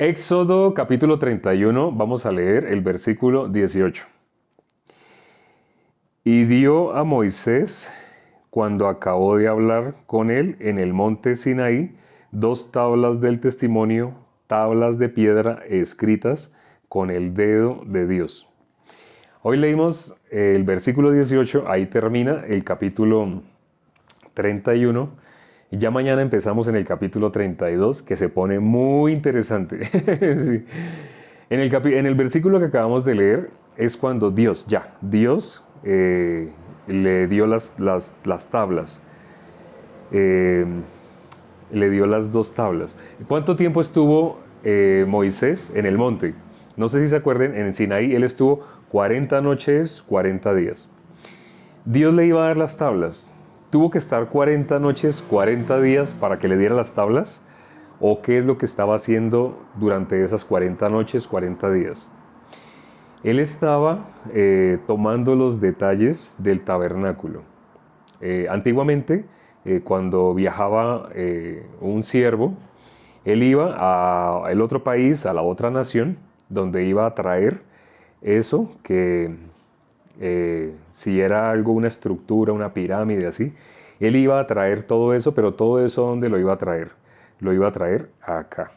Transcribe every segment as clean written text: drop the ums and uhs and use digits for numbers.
Éxodo capítulo 31, vamos a leer el versículo 18. Y dio a Moisés, cuando acabó de hablar con él en el monte Sinaí, 2 tablas del testimonio, tablas de piedra escritas con el dedo de Dios. Hoy leímos el versículo 18, ahí termina el capítulo 31. Y ya mañana empezamos en el capítulo 32, que se pone muy interesante. Sí. En el versículo que acabamos de leer es cuando Dios le dio las tablas. Le dio las 2 tablas. ¿Cuánto tiempo estuvo Moisés en el monte? No sé si se acuerdan, en Sinaí él estuvo 40 noches, 40 días. Dios le iba a dar las tablas. ¿Tuvo que estar 40 noches, 40 días para que le diera las tablas? ¿O qué es lo que estaba haciendo durante esas 40 noches, 40 días? Él estaba tomando los detalles del tabernáculo. Antiguamente, cuando viajaba un siervo, él iba al otro país, a la otra nación, donde iba a traer eso que si era algo, una estructura, una pirámide así, él iba a traer todo eso, pero todo eso ¿dónde lo iba a traer? Lo iba a traer acá.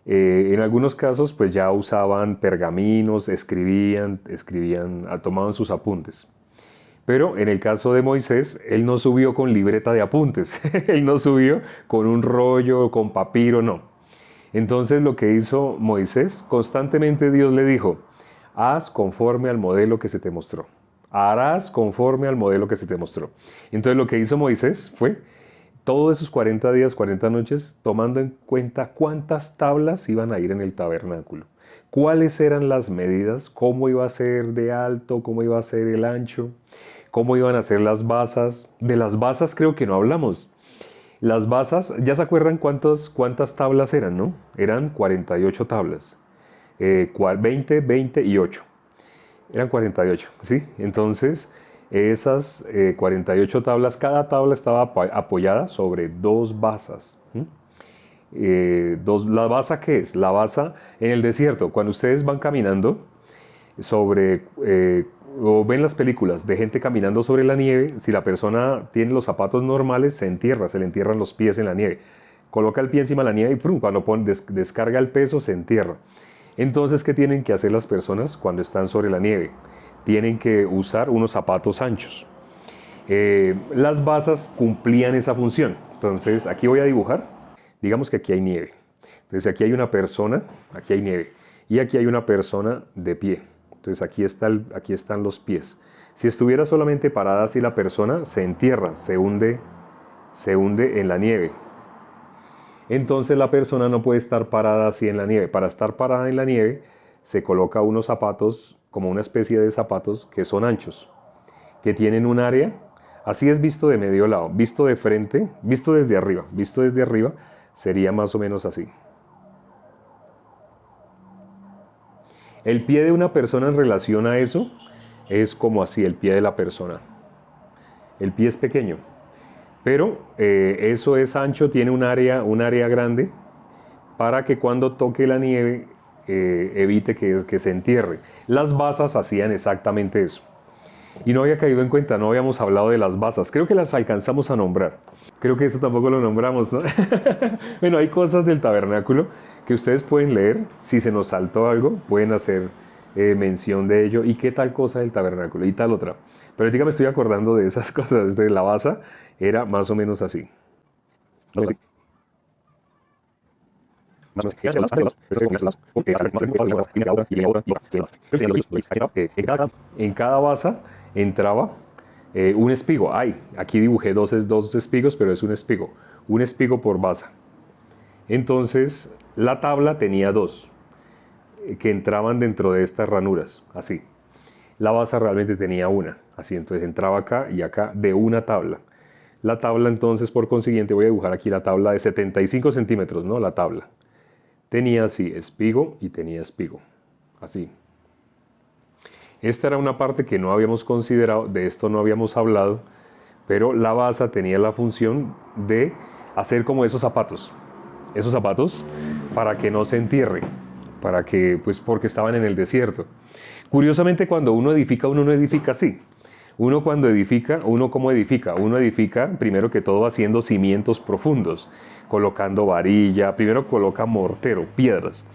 En algunos casos pues ya usaban pergaminos, escribían, tomaban sus apuntes. Pero en el caso de Moisés, él no subió con libreta de apuntes, él no subió con un rollo, con papiro, no. Entonces lo que hizo Moisés, constantemente Dios le dijo, haz conforme al modelo que se te mostró. Harás conforme al modelo que se te mostró. Entonces lo que hizo Moisés fue todos esos 40 días, 40 noches, tomando en cuenta cuántas tablas iban a ir en el tabernáculo, cuáles eran las medidas, cómo iba a ser de alto, cómo iba a ser el ancho, cómo iban a ser las basas. De las basas creo que no hablamos. Las basas, ¿ya se acuerdan cuántas tablas eran, no? Eran 48 tablas. 20, 20 y 8. Eran 48, ¿sí? Entonces, esas 48 tablas, cada tabla estaba apoyada sobre 2 basas. ¿La basa qué es? La basa en el desierto. Cuando ustedes van caminando o ven las películas de gente caminando sobre la nieve, si la persona tiene los zapatos normales, se le entierran los pies en la nieve. Coloca el pie encima de la nieve y ¡prum! Cuando descarga el peso se entierra. Entonces, ¿qué tienen que hacer las personas cuando están sobre la nieve? Tienen que usar unos zapatos anchos. Las basas cumplían esa función. Entonces, aquí voy a dibujar. Digamos que aquí hay nieve. Entonces, aquí hay una persona, aquí hay nieve. Y aquí hay una persona de pie. Entonces, aquí están los pies. Si estuviera solamente parada así la persona, se entierra, se hunde en la nieve. Entonces la persona no puede estar parada así en la nieve. Para estar parada en la nieve se coloca unos zapatos, como una especie de zapatos que son anchos, que tienen un área, así es visto de medio lado, visto de frente, visto desde arriba sería más o menos así. El pie de una persona en relación a eso es como así, el pie de la persona. El pie es pequeño. Pero eso es ancho, tiene un área grande para que cuando toque la nieve evite que se entierre. Las basas hacían exactamente eso. Y no había caído en cuenta, no habíamos hablado de las basas. Creo que las alcanzamos a nombrar. Creo que eso tampoco lo nombramos, ¿no? Bueno, hay cosas del tabernáculo que ustedes pueden leer. Si se nos saltó algo, pueden hacer mención de ello. ¿Y qué tal cosa del tabernáculo? Y tal otra. Pero ahorita me estoy acordando de esas cosas. De la basa era más o menos así. En cada basa entraba un espigo. Aquí dibujé dos espigos, pero es un espigo por basa. Entonces la tabla tenía 2 que entraban dentro de estas ranuras, así. La basa realmente tenía una, así. Entonces entraba acá y acá de una tabla. La tabla entonces, por consiguiente, voy a dibujar aquí la tabla de 75 centímetros, ¿no? La tabla. Tenía así espigo y tenía espigo, así. Esta era una parte que no habíamos considerado, de esto no habíamos hablado, pero la basa tenía la función de hacer como esos zapatos. Esos zapatos, para que no se entierre, porque estaban en el desierto. Curiosamente, cuando uno no edifica así. Uno cuando edifica, ¿cómo edifica? Uno edifica primero que todo haciendo cimientos profundos, colocando varilla, primero coloca mortero, piedras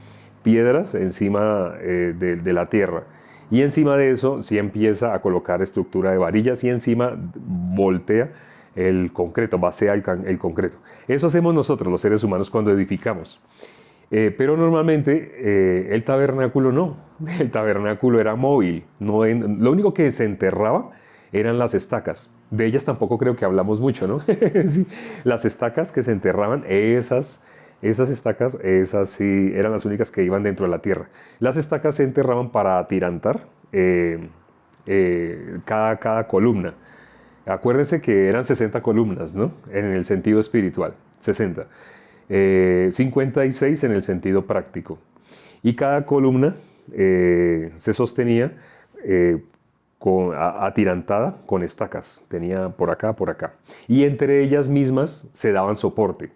encima de la tierra. Y encima de eso sí empieza a colocar estructura de varillas y encima voltea el concreto, basea el concreto. Eso hacemos nosotros, los seres humanos, cuando edificamos. Pero normalmente el tabernáculo no. El tabernáculo era móvil. Lo único que se enterraba eran las estacas. De ellas tampoco creo que hablamos mucho, ¿no? Sí, las estacas que se enterraban, esas estacas, esas sí eran las únicas que iban dentro de la tierra. Las estacas se enterraban para atirantar cada columna. Acuérdense que eran 60 columnas, ¿no? En el sentido espiritual, 60. 56 en el sentido práctico. Y cada columna se sostenía atirantada con estacas. Tenía por acá, por acá. Y entre ellas mismas se daban soporte.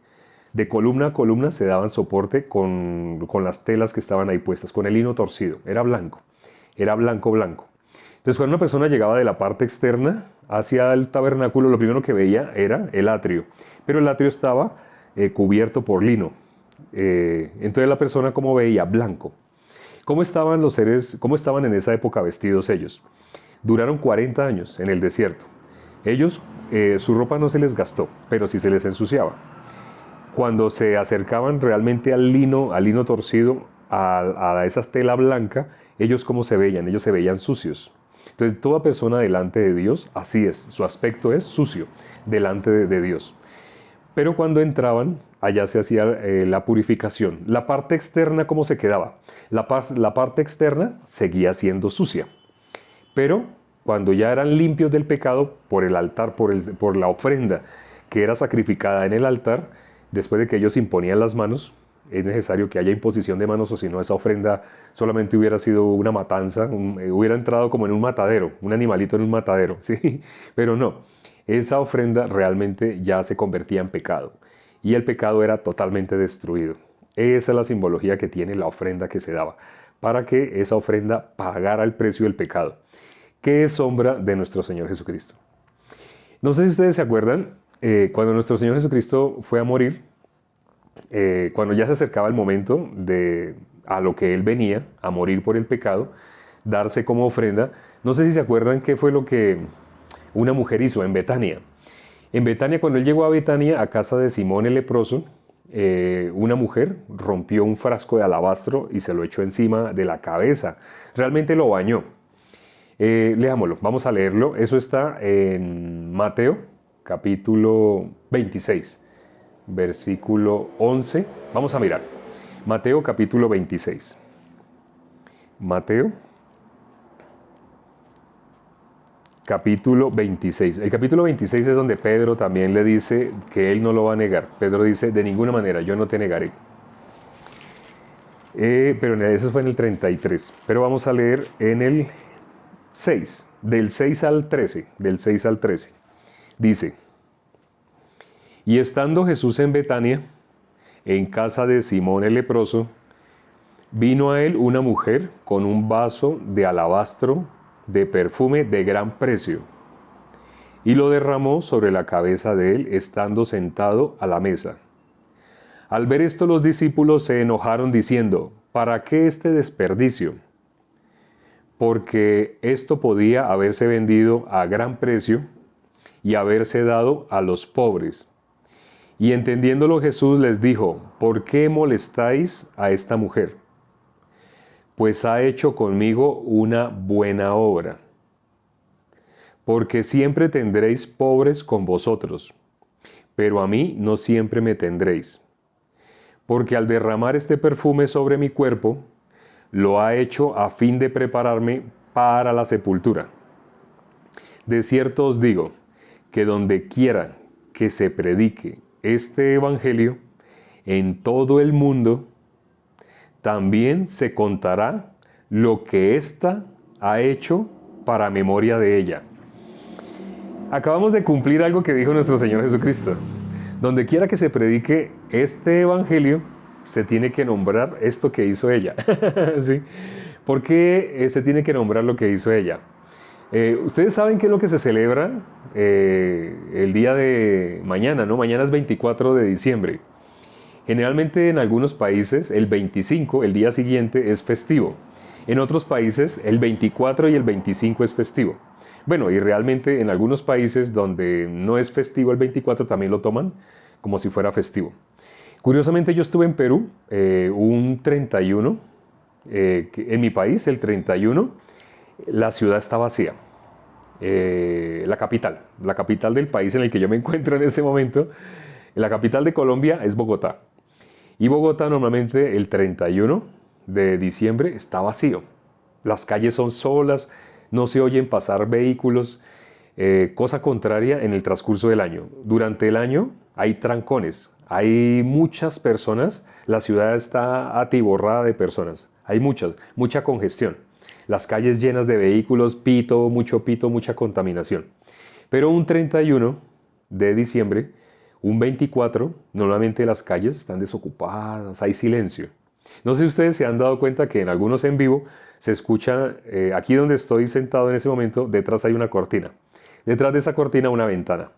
De columna a columna se daban soporte con las telas que estaban ahí puestas, con el lino torcido. Era blanco, blanco. Entonces, cuando una persona llegaba de la parte externa hacia el tabernáculo, lo primero que veía era el atrio. Pero el atrio estaba cubierto por lino. Entonces la persona, ¿cómo veía? Blanco. ¿Cómo estaban los seres, cómo estaban en esa época vestidos ellos? Duraron 40 años en el desierto. Ellos, su ropa no se les gastó, pero sí se les ensuciaba. Cuando se acercaban realmente al lino torcido, a esa tela blanca, ellos ¿cómo se veían? Ellos se veían sucios. Entonces, toda persona delante de Dios, así es, su aspecto es sucio delante de Dios. Pero cuando entraban, allá se hacía la purificación. La parte externa, ¿cómo se quedaba? La parte externa seguía siendo sucia. Pero cuando ya eran limpios del pecado por el altar, por la ofrenda que era sacrificada en el altar, después de que ellos imponían las manos, es necesario que haya imposición de manos, o si no, esa ofrenda solamente hubiera sido una matanza, hubiera entrado como en un matadero, un animalito en un matadero, ¿sí? Pero no, esa ofrenda realmente ya se convertía en pecado, y el pecado era totalmente destruido. Esa es la simbología que tiene la ofrenda que se daba, para que esa ofrenda pagara el precio del pecado, que es sombra de nuestro Señor Jesucristo. No sé si ustedes se acuerdan, cuando nuestro Señor Jesucristo fue a morir, cuando ya se acercaba el momento a lo que Él venía, a morir por el pecado, darse como ofrenda, no sé si se acuerdan qué fue lo que una mujer hizo en Betania. En Betania, cuando Él llegó a Betania, a casa de Simón el leproso, una mujer rompió un frasco de alabastro y se lo echó encima de la cabeza. Realmente lo bañó. Leámoslo, vamos a leerlo. Eso está en Mateo, capítulo 26. Versículo 11, vamos a mirar, Mateo capítulo 26, Mateo capítulo 26, el capítulo 26 es donde Pedro también le dice que él no lo va a negar. Pedro dice, de ninguna manera, yo no te negaré. Pero eso fue en el 33, pero vamos a leer en el 6, del 6 al 13, dice: Y estando Jesús en Betania, en casa de Simón el leproso, vino a él una mujer con un vaso de alabastro de perfume de gran precio, y lo derramó sobre la cabeza de él, estando sentado a la mesa. Al ver esto, los discípulos se enojaron diciendo: ¿Para qué este desperdicio? Porque esto podía haberse vendido a gran precio y haberse dado a los pobres. Y entendiéndolo Jesús les dijo: ¿Por qué molestáis a esta mujer? Pues ha hecho conmigo una buena obra. Porque siempre tendréis pobres con vosotros, pero a mí no siempre me tendréis. Porque al derramar este perfume sobre mi cuerpo, lo ha hecho a fin de prepararme para la sepultura. De cierto os digo, que donde quiera que se predique este evangelio, en todo el mundo, también se contará lo que ésta ha hecho para memoria de ella. Acabamos de cumplir algo que dijo nuestro Señor Jesucristo. Donde quiera que se predique este evangelio, se tiene que nombrar esto que hizo ella. ¿Sí? ¿Por qué se tiene que nombrar lo que hizo ella? Ustedes saben qué es lo que se celebra el día de mañana, ¿no? Mañana es 24 de diciembre. Generalmente en algunos países el 25, el día siguiente, es festivo. En otros países el 24 y el 25 es festivo. Bueno, y realmente en algunos países donde no es festivo el 24 también lo toman como si fuera festivo. Curiosamente yo estuve en Perú un 31, en mi país el 31 la ciudad está vacía. La capital del país en el que yo me encuentro en ese momento, la capital de Colombia es Bogotá. Y Bogotá normalmente el 31 de diciembre está vacío. Las calles son solas, no se oyen pasar vehículos, cosa contraria en el transcurso del año. Durante el año hay trancones, hay muchas personas, la ciudad está atiborrada de personas, hay mucha congestión. Las calles llenas de vehículos, pito, mucha contaminación. Pero un 31 de diciembre, un 24, normalmente las calles están desocupadas, hay silencio. No sé si ustedes se han dado cuenta que en algunos en vivo se escucha, aquí donde estoy sentado en ese momento, detrás hay una cortina. Detrás de esa cortina una ventana.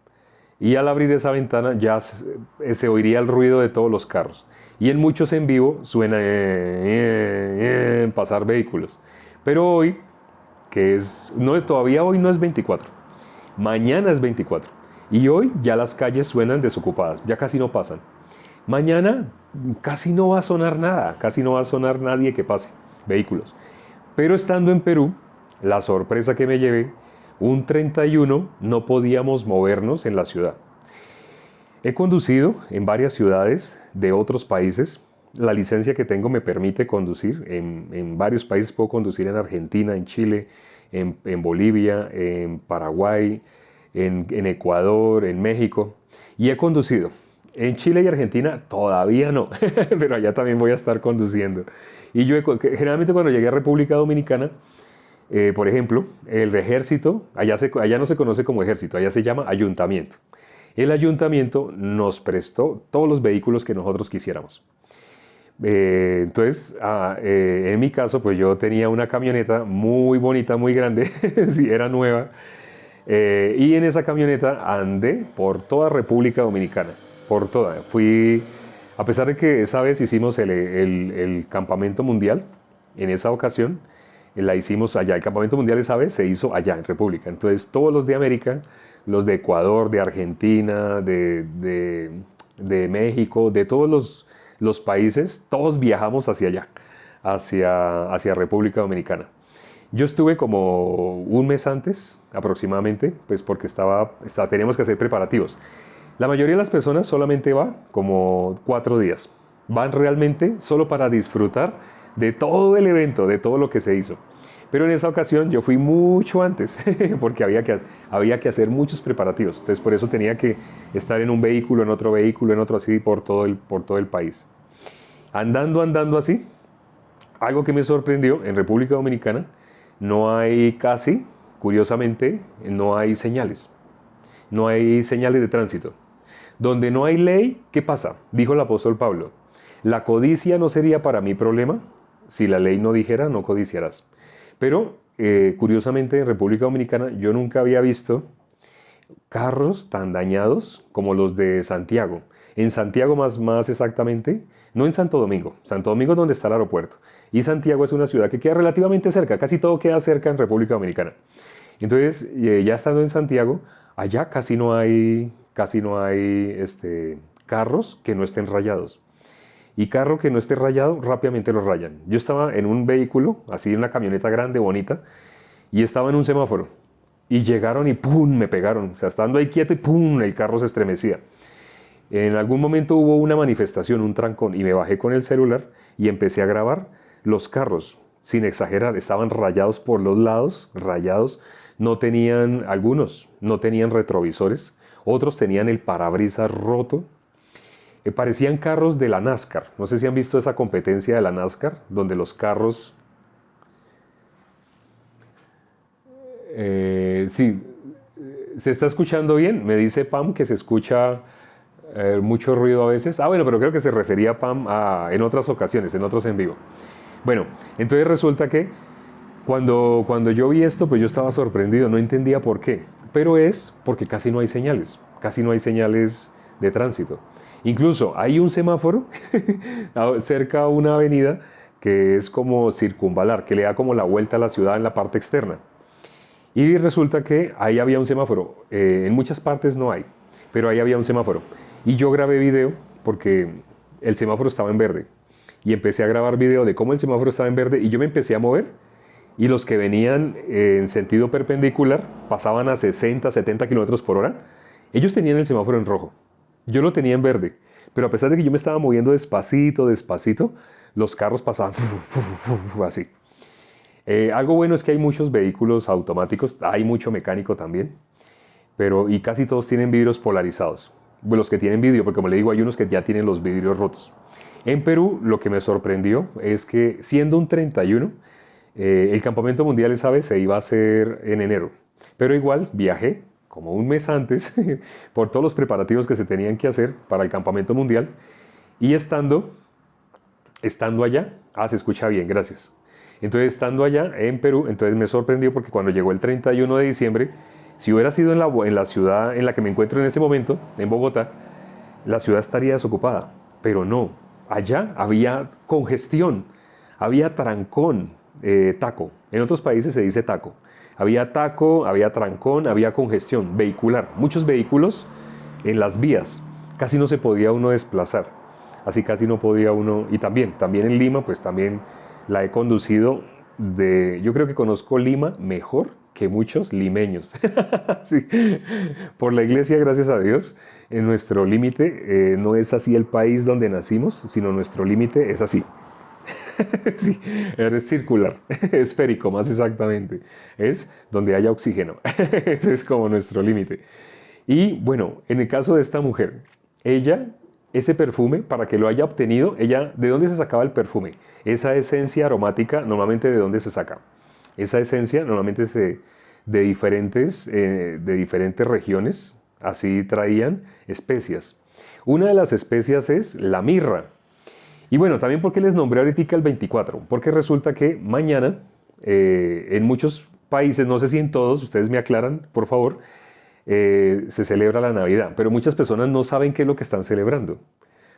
Y al abrir esa ventana ya se oiría el ruido de todos los carros. Y en muchos en vivo suena pasar vehículos. Pero hoy, todavía hoy no es 24, mañana es 24. Y hoy ya las calles suenan desocupadas, ya casi no pasan. Mañana casi no va a sonar nada, casi no va a sonar nadie que pase, vehículos. Pero estando en Perú, la sorpresa que me llevé, un 31 no podíamos movernos en la ciudad. He conducido en varias ciudades de otros países. La licencia que tengo me permite conducir. En varios países puedo conducir, en Argentina, en Chile, en Bolivia, en Paraguay, en Ecuador, en México. Y he conducido. En Chile y Argentina todavía no, pero allá también voy a estar conduciendo. Y yo generalmente cuando llegué a República Dominicana, por ejemplo, el ejército, allá no se conoce como ejército, allá se llama ayuntamiento. El ayuntamiento nos prestó todos los vehículos que nosotros quisiéramos. Entonces, en mi caso, pues yo tenía una camioneta muy bonita, muy grande, sí, era nueva, y en esa camioneta andé por toda República Dominicana, por toda. A pesar de que esa vez hicimos el campamento mundial, en esa ocasión, la hicimos allá. El campamento mundial esa vez se hizo allá, en República. Entonces, todos los de América, los de Ecuador, de Argentina, de México, de todos los países, todos viajamos hacia allá, hacia República Dominicana. Yo estuve como un mes antes, aproximadamente, pues porque teníamos que hacer preparativos. La mayoría de las personas solamente va como 4 días. Van realmente solo para disfrutar de todo el evento, de todo lo que se hizo. Pero en esa ocasión yo fui mucho antes, porque había que hacer muchos preparativos. Entonces por eso tenía que estar en un vehículo, en otro, así por todo el país. Andando así, algo que me sorprendió, en República Dominicana no hay casi, curiosamente, no hay señales. No hay señales de tránsito. Donde no hay ley, ¿qué pasa? Dijo el apóstol Pablo: la codicia no sería para mí problema si la ley no dijera no codiciarás. Pero, curiosamente, en República Dominicana yo nunca había visto carros tan dañados como los de Santiago. En Santiago más exactamente, no en Santo Domingo. Santo Domingo es donde está el aeropuerto. Y Santiago es una ciudad que queda relativamente cerca, casi todo queda cerca en República Dominicana. Entonces, ya estando en Santiago, allá casi no hay carros que no estén rayados. Y carro que no esté rayado, rápidamente lo rayan. Yo estaba en un vehículo, así en una camioneta grande, bonita, y estaba en un semáforo. Y llegaron y ¡pum! Me pegaron. O sea, estando ahí quieto y ¡pum! El carro se estremecía. En algún momento hubo una manifestación, un trancón, y me bajé con el celular y empecé a grabar los carros. Sin exagerar, estaban rayados por los lados, rayados. Algunos no tenían retrovisores, otros tenían el parabrisas roto. Parecían carros de la NASCAR. No sé si han visto esa competencia de la NASCAR, donde los carros... sí, ¿se está escuchando bien? Me dice Pam que se escucha mucho ruido a veces. Ah, bueno, pero creo que se refería Pam en otras ocasiones, en otros en vivo. Bueno, entonces resulta que cuando yo vi esto, pues yo estaba sorprendido, no entendía por qué. Pero es porque casi no hay señales de tránsito. Incluso hay un semáforo cerca a una avenida que es como circunvalar, que le da como la vuelta a la ciudad en la parte externa. Y resulta que ahí había un semáforo. En muchas partes no hay, pero ahí había un semáforo. Y yo grabé video porque el semáforo estaba en verde. Y empecé a grabar video de cómo el semáforo estaba en verde y yo me empecé a mover. Y los que venían en sentido perpendicular pasaban a 60, 70 kilómetros por hora. Ellos tenían el semáforo en rojo. Yo lo tenía en verde. Pero a pesar de que yo me estaba moviendo despacito, despacito, los carros pasaban así. Algo bueno es que hay muchos vehículos automáticos, hay mucho mecánico también, y casi todos tienen vidrios polarizados. Los que tienen vidrio, porque como le digo, hay unos que ya tienen los vidrios rotos. En Perú, lo que me sorprendió es que siendo un 31, el campamento mundial esa vez se iba a hacer en enero. Pero igual viajé como un mes antes por todos los preparativos que se tenían que hacer para el campamento mundial. Y estando allá, se escucha bien, gracias. Entonces, estando allá en Perú, entonces me sorprendió porque cuando llegó el 31 de diciembre, si hubiera sido en la ciudad en la que me encuentro en ese momento, en Bogotá, la ciudad estaría desocupada. Pero no, allá había congestión, había trancón, taco. En otros países se dice taco. Había taco, había trancón, había congestión vehicular. Muchos vehículos en las vías. Casi no se podía uno desplazar. Así casi no podía uno. Y también en Lima, pues también la he conducido yo creo que conozco Lima mejor que muchos limeños. Sí. Por la iglesia, gracias a Dios, en nuestro límite no es así el país donde nacimos, sino nuestro límite es así. Sí, es circular, esférico más exactamente. Es donde haya oxígeno. Ese es como nuestro límite. Y bueno, en el caso de esta mujer, ese perfume, para que lo haya obtenido, ¿de dónde se sacaba el perfume? Esa esencia aromática, normalmente, ¿de dónde se saca? Esa esencia, normalmente, de diferentes regiones, así traían especias. Una de las especias es la mirra. Y bueno, también porque les nombré ahorita el 24, porque resulta que mañana, en muchos países, no sé si en todos, ustedes me aclaran, por favor, se celebra la Navidad, pero muchas personas no saben qué es lo que están celebrando.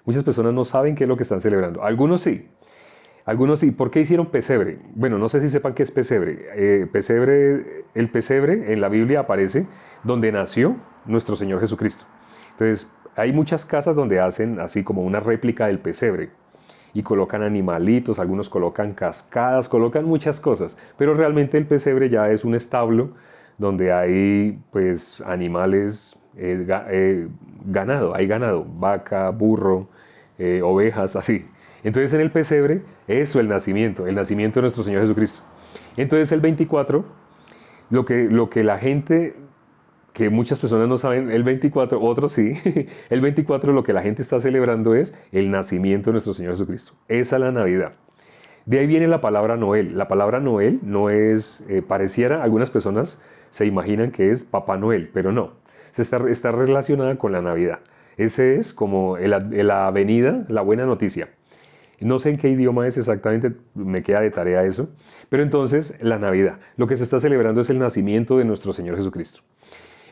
Muchas personas no saben qué es lo que están celebrando. Algunos sí. Algunos sí. ¿Por qué hicieron pesebre? Bueno, no sé si sepan qué es pesebre. El pesebre en la Biblia aparece donde nació nuestro Señor Jesucristo. Entonces, hay muchas casas donde hacen así como una réplica del pesebre y colocan animalitos, algunos colocan cascadas, colocan muchas cosas, pero realmente el pesebre ya es un establo donde hay pues animales, ganado, hay ganado, vaca, burro, ovejas, así. Entonces en el pesebre, el nacimiento de nuestro Señor Jesucristo. Entonces el 24, lo que la gente, que muchas personas no saben, el 24, otros sí, el 24 lo que la gente está celebrando es el nacimiento de nuestro Señor Jesucristo. Esa es la Navidad. De ahí viene la palabra Noel. La palabra Noel no es, pareciera, algunas personas se imaginan que es Papá Noel, pero no. Está relacionada con la Navidad. Ese es como la avenida, la buena noticia. No sé en qué idioma es exactamente, me queda de tarea eso. Pero entonces, la Navidad. Lo que se está celebrando es el nacimiento de nuestro Señor Jesucristo.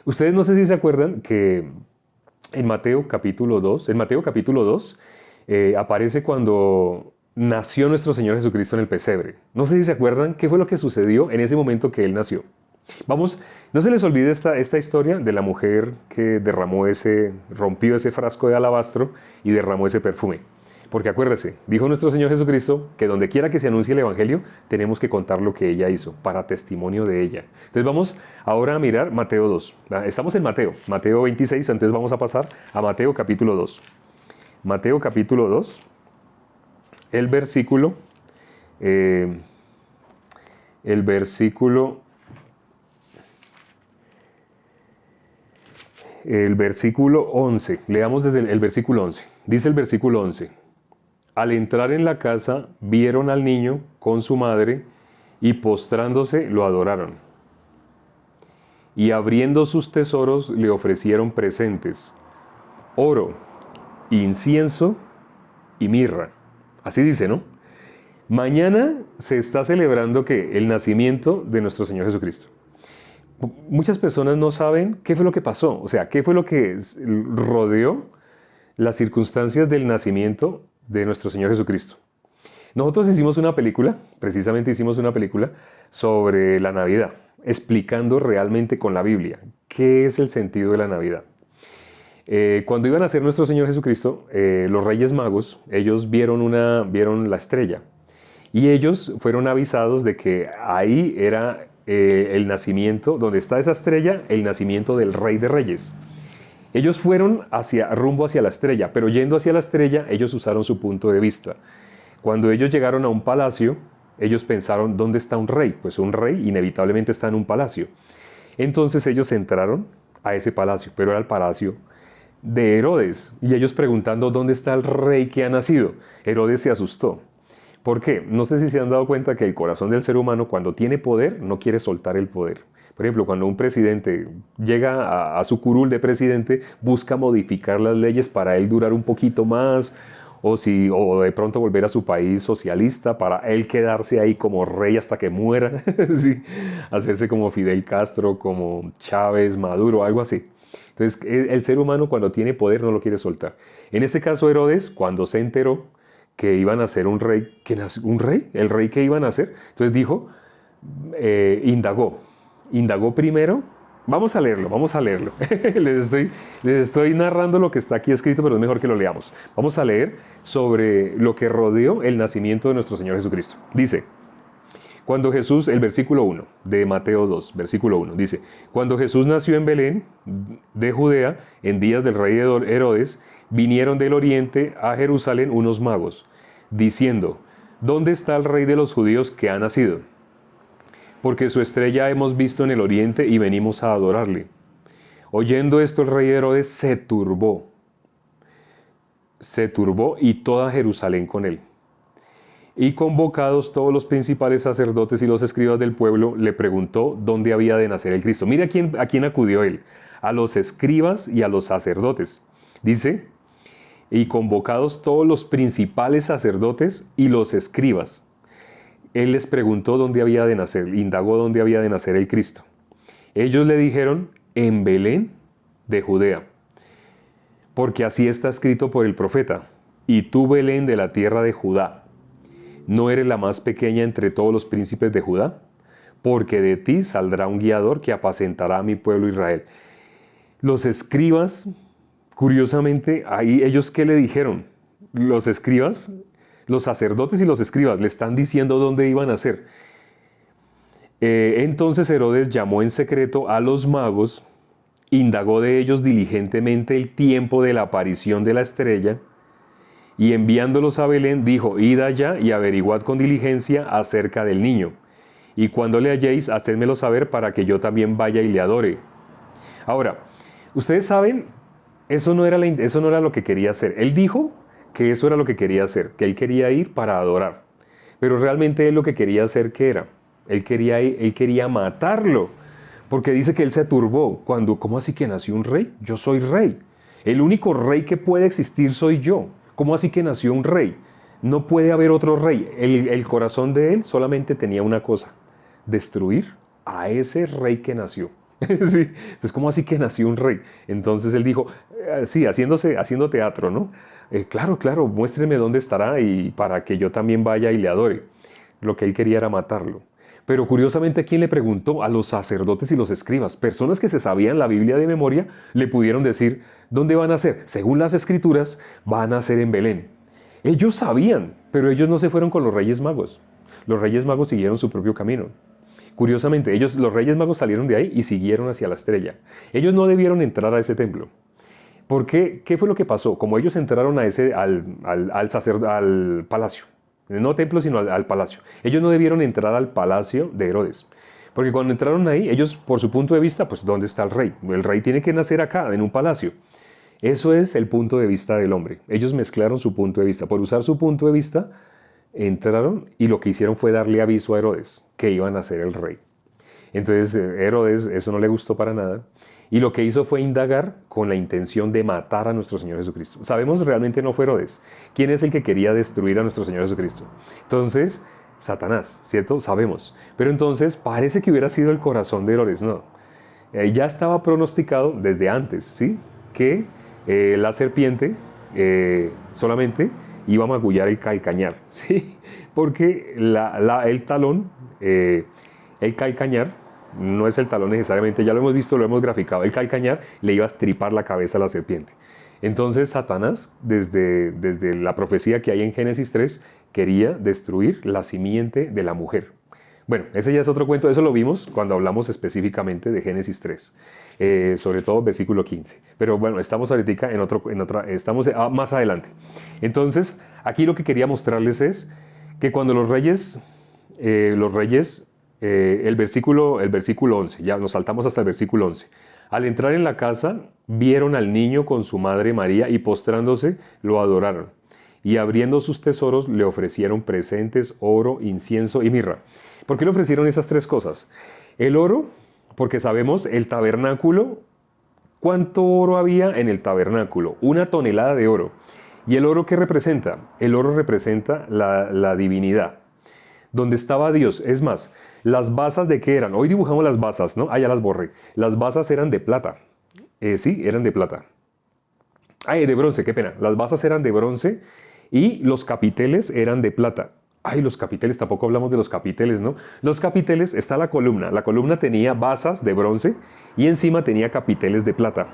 Ustedes no sé si se acuerdan que en Mateo capítulo 2, aparece cuando nació nuestro Señor Jesucristo en el pesebre. No sé si se acuerdan qué fue lo que sucedió en ese momento que Él nació. Vamos, no se les olvide esta historia de la mujer que rompió ese frasco de alabastro y derramó ese perfume. Porque acuérdese, dijo nuestro Señor Jesucristo que donde quiera que se anuncie el Evangelio, tenemos que contar lo que ella hizo, para testimonio de ella. Entonces vamos ahora a mirar Mateo 2. Estamos en Mateo 26, entonces vamos a pasar a Mateo capítulo 2. Mateo capítulo 2, el versículo 11. Leamos desde el versículo 11. Dice el versículo 11. Al entrar en la casa, vieron al niño con su madre y postrándose lo adoraron. Y abriendo sus tesoros le ofrecieron presentes: oro, incienso y mirra. Así dice, ¿no? Mañana se está celebrando que el nacimiento de nuestro Señor Jesucristo. Muchas personas no saben qué fue lo que pasó, o sea, qué fue lo que rodeó las circunstancias del nacimiento de nuestro Señor Jesucristo. Nosotros hicimos una película, precisamente hicimos una película sobre la Navidad, explicando realmente con la Biblia qué es el sentido de la Navidad. Cuando iban a nacer nuestro Señor Jesucristo, los Reyes Magos, ellos vieron la estrella y ellos fueron avisados de que ahí era el nacimiento, donde está esa estrella, el nacimiento del Rey de Reyes. Ellos fueron rumbo hacia la estrella, pero yendo hacia la estrella, ellos usaron su punto de vista. Cuando ellos llegaron a un palacio, ellos pensaron, ¿dónde está un rey? Pues un rey inevitablemente está en un palacio. Entonces ellos entraron a ese palacio, pero era el palacio de Herodes. Y ellos preguntando, ¿dónde está el rey que ha nacido? Herodes se asustó. ¿Por qué? No sé si se han dado cuenta que el corazón del ser humano, cuando tiene poder, no quiere soltar el poder. Por ejemplo, cuando un presidente llega a su curul de presidente, busca modificar las leyes para él durar un poquito más, o de pronto volver a su país socialista para él quedarse ahí como rey hasta que muera, ¿sí? Hacerse como Fidel Castro, como Chávez, Maduro, algo así. Entonces, el ser humano cuando tiene poder no lo quiere soltar. En este caso, Herodes, cuando se enteró que iban a ser un rey, el rey que iban a ser, entonces dijo, indagó primero. Vamos a leerlo. les estoy narrando lo que está aquí escrito, pero es mejor que lo leamos. Vamos a leer sobre lo que rodeó el nacimiento de nuestro Señor Jesucristo. Dice, cuando Jesús, el versículo 1 de Mateo 2, versículo 1, dice, cuando Jesús nació en Belén de Judea, en días del rey Herodes, vinieron del oriente a Jerusalén unos magos, diciendo, ¿dónde está el rey de los judíos que ha nacido? Porque su estrella hemos visto en el oriente y venimos a adorarle. Oyendo esto, el rey Herodes se turbó y toda Jerusalén con él. Y convocados todos los principales sacerdotes y los escribas del pueblo, le preguntó dónde había de nacer el Cristo. Mira a quién acudió él, a los escribas y a los sacerdotes. Dice, y convocados todos los principales sacerdotes y los escribas. Él les preguntó dónde había de nacer, indagó dónde había de nacer el Cristo. Ellos le dijeron, en Belén de Judea, porque así está escrito por el profeta, y tú, Belén, de la tierra de Judá, ¿no eres la más pequeña entre todos los príncipes de Judá? Porque de ti saldrá un guiador que apacentará a mi pueblo Israel. Los escribas, curiosamente, ahí ellos ¿qué le dijeron? Los escribas, los sacerdotes y los escribas le están diciendo dónde iban a ser. Entonces Herodes llamó en secreto a los magos, indagó de ellos diligentemente el tiempo de la aparición de la estrella, y enviándolos a Belén dijo, id allá y averiguad con diligencia acerca del niño, y cuando le halléis, hacedmelo saber para que yo también vaya y le adore. Ahora, ustedes saben, eso no era lo que quería hacer. Él dijo que eso era lo que quería hacer, que él quería ir para adorar. Pero realmente él lo que quería hacer, ¿qué era? Él quería matarlo, porque dice que él se turbó cuando, ¿cómo así que nació un rey? Yo soy rey. El único rey que puede existir soy yo. ¿Cómo así que nació un rey? No puede haber otro rey. El corazón de él solamente tenía una cosa, destruir a ese rey que nació. Sí. Entonces, ¿cómo así que nació un rey? Entonces él dijo, sí, haciendo teatro, ¿no? Claro, muéstreme dónde estará y para que yo también vaya y le adore. Lo que él quería era matarlo. Pero curiosamente, ¿quién le preguntó? A los sacerdotes y los escribas. Personas que se sabían la Biblia de memoria le pudieron decir, ¿dónde van a ser? Según las escrituras, van a ser en Belén. Ellos sabían, pero ellos no se fueron con los Reyes Magos. Los Reyes Magos siguieron su propio camino. Curiosamente, los Reyes Magos salieron de ahí y siguieron hacia la estrella. Ellos no debieron entrar a ese templo. ¿Por qué? ¿Qué fue lo que pasó? Como ellos entraron al palacio, no templo, sino al palacio. Ellos no debieron entrar al palacio de Herodes. Porque cuando entraron ahí, ellos, por su punto de vista, pues ¿dónde está el rey? El rey tiene que nacer acá, en un palacio. Eso es el punto de vista del hombre. Ellos mezclaron su punto de vista. Por usar su punto de vista, entraron y lo que hicieron fue darle aviso a Herodes que iban a ser el rey. Entonces Herodes eso no le gustó para nada Y lo que hizo fue indagar con la intención de matar a nuestro Señor Jesucristo. Sabemos realmente no fue Herodes. ¿Quién es el que quería destruir a nuestro Señor Jesucristo? Entonces, Satanás, ¿cierto? Sabemos. Pero entonces parece que hubiera sido el corazón de Herodes, no. Ya estaba pronosticado desde antes, ¿sí? Que la serpiente solamente iba a magullar el calcañar, ¿sí? Porque el talón, el calcañar, no es el talón necesariamente, ya lo hemos visto, lo hemos graficado, el calcañar le iba a estripar la cabeza a la serpiente. Entonces Satanás, desde la profecía que hay en Génesis 3, quería destruir la simiente de la mujer. Bueno, ese ya es otro cuento, eso lo vimos cuando hablamos específicamente de Génesis 3, sobre todo versículo 15. Pero bueno, estamos ahorita estamos más adelante. Entonces, aquí lo que quería mostrarles es que cuando los reyes, el versículo 11, ya nos saltamos hasta el versículo 11. Al entrar en la casa, vieron al niño con su madre María y postrándose lo adoraron. Y abriendo sus tesoros le ofrecieron presentes, oro, incienso y mirra. ¿Por qué le ofrecieron esas tres cosas? El oro, porque sabemos el tabernáculo, ¿cuánto oro había en el tabernáculo? 1 tonelada de oro. ¿Y el oro qué representa? El oro representa la divinidad. Donde estaba Dios. Es más, las basas de qué eran. Hoy dibujamos las basas, ¿no? Ah, ya las borré. Las basas eran de plata. Sí, eran de plata. Ay, de bronce, qué pena. Las basas eran de bronce y los capiteles eran de plata. Ay, los capiteles, tampoco hablamos de los capiteles, ¿no? Los capiteles, está la columna. La columna tenía basas de bronce y encima tenía capiteles de plata.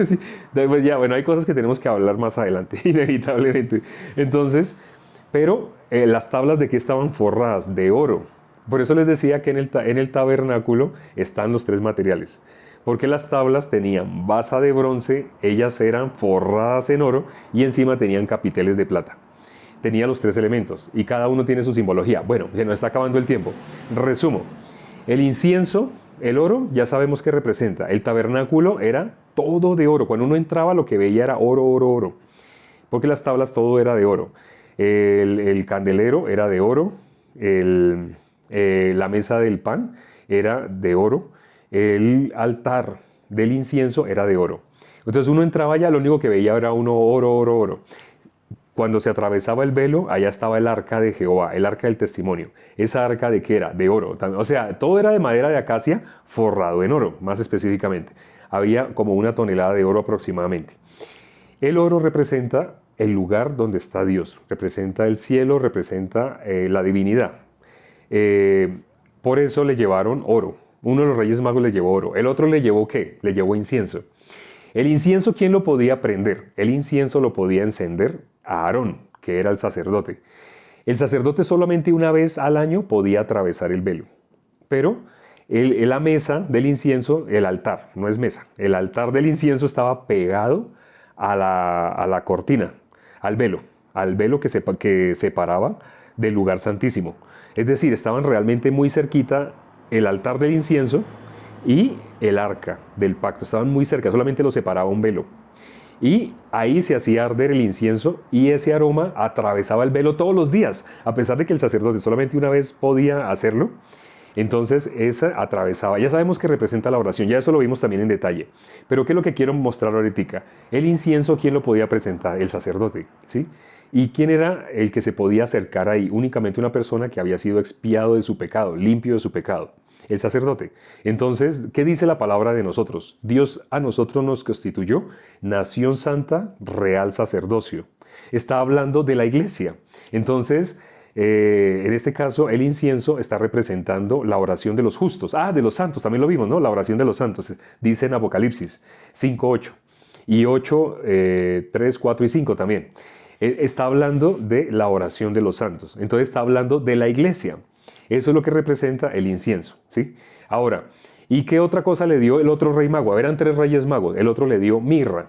Sí, pues ya, bueno, hay cosas que tenemos que hablar más adelante, inevitablemente. Entonces, pero las tablas de qué estaban forradas de oro. Por eso les decía que en el tabernáculo están los tres materiales. Porque las tablas tenían basa de bronce, ellas eran forradas en oro y encima tenían capiteles de plata. Tenía los tres elementos y cada uno tiene su simbología. Bueno, se nos está acabando el tiempo. Resumo. El incienso, el oro, ya sabemos qué representa. El tabernáculo era todo de oro. Cuando uno entraba lo que veía era oro, oro, oro. Porque las tablas todo era de oro. El candelero era de oro. La mesa del pan era de oro. El altar del incienso era de oro. Entonces uno entraba allá, lo único que veía era uno oro, oro, oro. Cuando se atravesaba el velo, allá estaba el arca de Jehová, el arca del testimonio. ¿Esa arca de qué era? De oro. O sea, todo era de madera de acacia forrado en oro, más específicamente. Había como 1 tonelada de oro aproximadamente. El oro representa el lugar donde está Dios, representa el cielo, representa la divinidad. Por eso le llevaron oro. Uno de los reyes magos le llevó oro. El otro le llevó ¿qué? Le llevó incienso. El incienso, ¿quién lo podía prender? El incienso lo podía encender a Aarón, que era el sacerdote. El sacerdote solamente una vez al año podía atravesar el velo. Pero la mesa del incienso, el altar, no es mesa, el altar del incienso estaba pegado a la cortina, al velo que separaba del lugar santísimo. Es decir, estaban realmente muy cerquita el altar del incienso y el arca del pacto. Estaban muy cerca, solamente los separaba un velo. Y ahí se hacía arder el incienso y ese aroma atravesaba el velo todos los días, a pesar de que el sacerdote solamente una vez podía hacerlo. Entonces esa atravesaba, ya sabemos que representa la oración, ya eso lo vimos también en detalle. Pero ¿qué es lo que quiero mostrar ahorita? El incienso, ¿quién lo podía presentar? El sacerdote, ¿sí? ¿Y quién era el que se podía acercar ahí? Únicamente una persona que había sido expiado de su pecado, limpio de su pecado. El sacerdote. Entonces, ¿qué dice la palabra de nosotros? Dios a nosotros nos constituyó nación santa, real sacerdocio. Está hablando de la iglesia. Entonces, en este caso, el incienso está representando la oración de los justos. Ah, de los santos, también lo vimos, ¿no? La oración de los santos, dice en Apocalipsis 5:8. Y 8, 3, 4 y 5 también. Está hablando de la oración de los santos. Entonces está hablando de la iglesia. Eso es lo que representa el incienso, ¿sí? Ahora, ¿y qué otra cosa le dio el otro rey mago? Eran 3 reyes magos, el otro le dio mirra.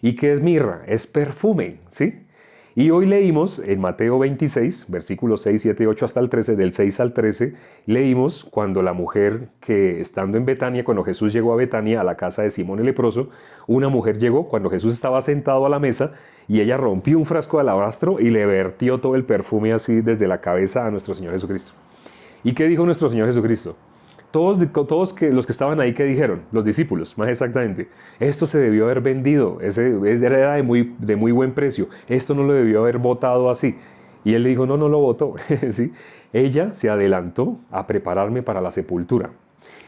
¿Y qué es mirra? Es perfume, ¿sí? Y hoy leímos en Mateo 26, versículos 6, 7, 8 hasta el 13, del 6 al 13, leímos cuando la mujer que estando en Betania, cuando Jesús llegó a Betania, a la casa de Simón el leproso, una mujer llegó cuando Jesús estaba sentado a la mesa y ella rompió un frasco de alabastro y le vertió todo el perfume así desde la cabeza a nuestro Señor Jesucristo. ¿Y qué dijo nuestro Señor Jesucristo? Todos los que estaban ahí, ¿qué dijeron? Los discípulos, más exactamente. Esto se debió haber vendido, era de muy buen precio. Esto no lo debió haber botado así. Y él le dijo, no, no lo botó. ¿Sí? Ella se adelantó a prepararme para la sepultura.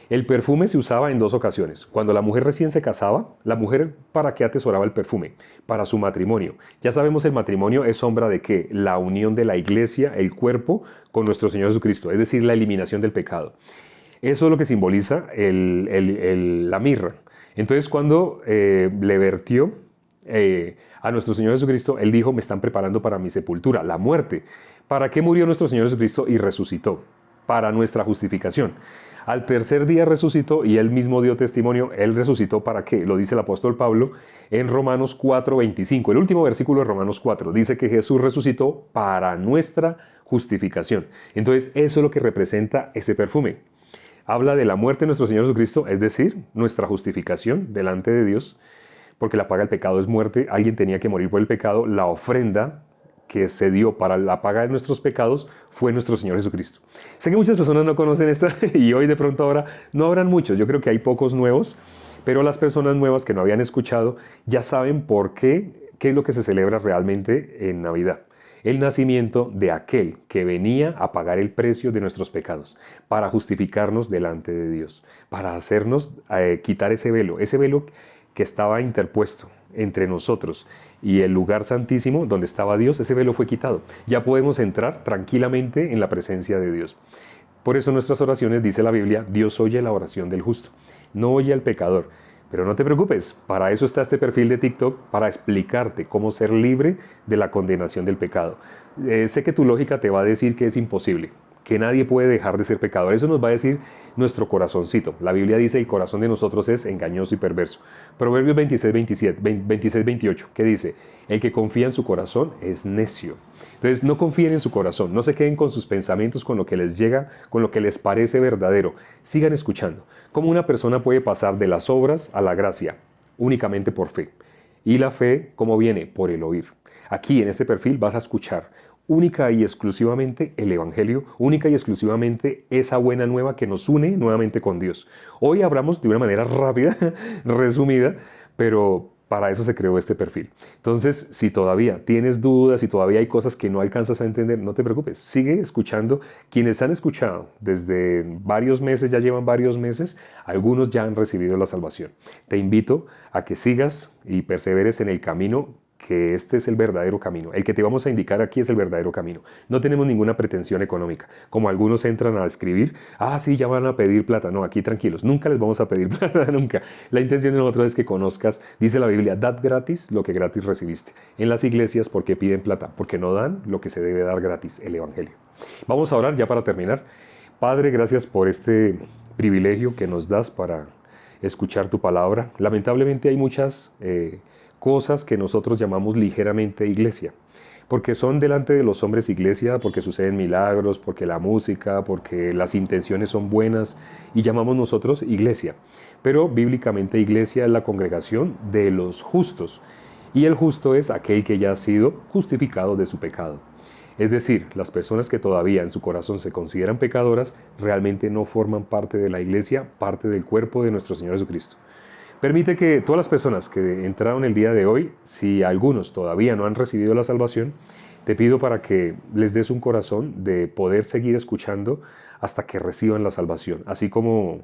El perfume se usaba en dos ocasiones. Cuando la mujer recién se casaba, la mujer ¿para qué atesoraba el perfume? Para su matrimonio. Ya sabemos, el matrimonio es sombra de ¿qué? La unión de la iglesia, el cuerpo, con nuestro Señor Jesucristo, es decir, la eliminación del pecado. Eso es lo que simboliza la mirra. Entonces, cuando le vertió a nuestro Señor Jesucristo, Él dijo, me están preparando para mi sepultura, la muerte. ¿Para qué murió nuestro Señor Jesucristo y resucitó? Para nuestra justificación. Al tercer día resucitó y Él mismo dio testimonio. Él resucitó ¿para qué? Lo dice el apóstol Pablo en Romanos 4:25. El último versículo de Romanos 4 dice que Jesús resucitó para nuestra justificación. Entonces, eso es lo que representa ese perfume. Habla de la muerte de nuestro Señor Jesucristo, es decir, nuestra justificación delante de Dios, porque la paga del pecado es muerte. Alguien tenía que morir por el pecado. La ofrenda que se dio para la paga de nuestros pecados fue nuestro Señor Jesucristo. Sé que muchas personas no conocen esto y hoy de pronto ahora no habrán muchos. Yo creo que hay pocos nuevos, pero las personas nuevas que no habían escuchado ya saben por qué es lo que se celebra realmente en Navidad. El nacimiento de aquel que venía a pagar el precio de nuestros pecados, para justificarnos delante de Dios, para hacernos quitar ese velo que estaba interpuesto entre nosotros y el lugar santísimo donde estaba Dios. Ese velo fue quitado. Ya podemos entrar tranquilamente en la presencia de Dios. Por eso en nuestras oraciones dice la Biblia, Dios oye la oración del justo, no oye al pecador. Pero no te preocupes, para eso está este perfil de TikTok, para explicarte cómo ser libre de la condenación del pecado. Sé que tu lógica te va a decir que es imposible, que nadie puede dejar de ser pecador. Eso nos va a decir nuestro corazoncito. La Biblia dice el corazón de nosotros es engañoso y perverso. Proverbios 26:28, ¿qué dice? El que confía en su corazón es necio. Entonces no confíen en su corazón, no se queden con sus pensamientos, con lo que les llega, con lo que les parece verdadero. Sigan escuchando. ¿Cómo una persona puede pasar de las obras a la gracia? Únicamente por fe. Y la fe, ¿cómo viene? Por el oír. Aquí en este perfil vas a escuchar única y exclusivamente el Evangelio, única y exclusivamente esa buena nueva que nos une nuevamente con Dios. Hoy hablamos de una manera rápida, resumida, pero para eso se creó este perfil. Entonces, si todavía tienes dudas, si todavía hay cosas que no alcanzas a entender, no te preocupes, sigue escuchando. Quienes han escuchado desde varios meses, ya llevan varios meses, algunos ya han recibido la salvación. Te invito a que sigas y perseveres en el camino, que este es el verdadero camino. El que te vamos a indicar aquí es el verdadero camino. No tenemos ninguna pretensión económica. Como algunos entran a escribir, sí, ya van a pedir plata. No, aquí tranquilos, nunca les vamos a pedir plata, nunca. La intención de nosotros es que conozcas, dice la Biblia, dad gratis lo que gratis recibiste. En las iglesias, ¿por qué piden plata? Porque no dan lo que se debe dar gratis, el Evangelio. Vamos a orar ya para terminar. Padre, gracias por este privilegio que nos das para escuchar tu palabra. Lamentablemente hay muchas cosas que nosotros llamamos ligeramente iglesia, porque son delante de los hombres iglesia, porque suceden milagros, porque la música, porque las intenciones son buenas y llamamos nosotros iglesia. Pero bíblicamente iglesia es la congregación de los justos y el justo es aquel que ya ha sido justificado de su pecado. Es decir, las personas que todavía en su corazón se consideran pecadoras realmente no forman parte de la iglesia, parte del cuerpo de nuestro Señor Jesucristo. Permite que todas las personas que entraron el día de hoy, si algunos todavía no han recibido la salvación, te pido para que les des un corazón de poder seguir escuchando hasta que reciban la salvación. Así como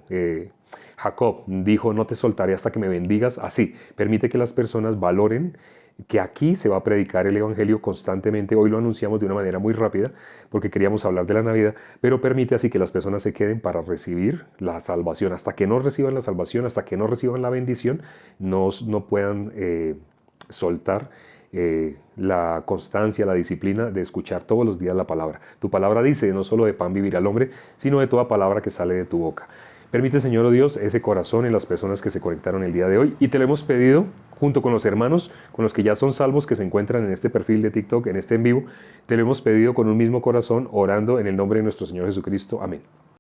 Jacob dijo, no te soltaré hasta que me bendigas, así, permite que las personas valoren que aquí se va a predicar el Evangelio constantemente. Hoy lo anunciamos de una manera muy rápida porque queríamos hablar de la Navidad, pero permite así que las personas se queden para recibir la salvación. Hasta que no reciban la salvación, hasta que no reciban la bendición, no puedan soltar la constancia, la disciplina de escuchar todos los días la palabra. Tu palabra dice, no solo de pan vivirá el hombre, sino de toda palabra que sale de tu boca. Permite, Señor, oh Dios, ese corazón en las personas que se conectaron el día de hoy y te lo hemos pedido junto con los hermanos, con los que ya son salvos, que se encuentran en este perfil de TikTok, en este en vivo, te lo hemos pedido con un mismo corazón, orando en el nombre de nuestro Señor Jesucristo. Amén.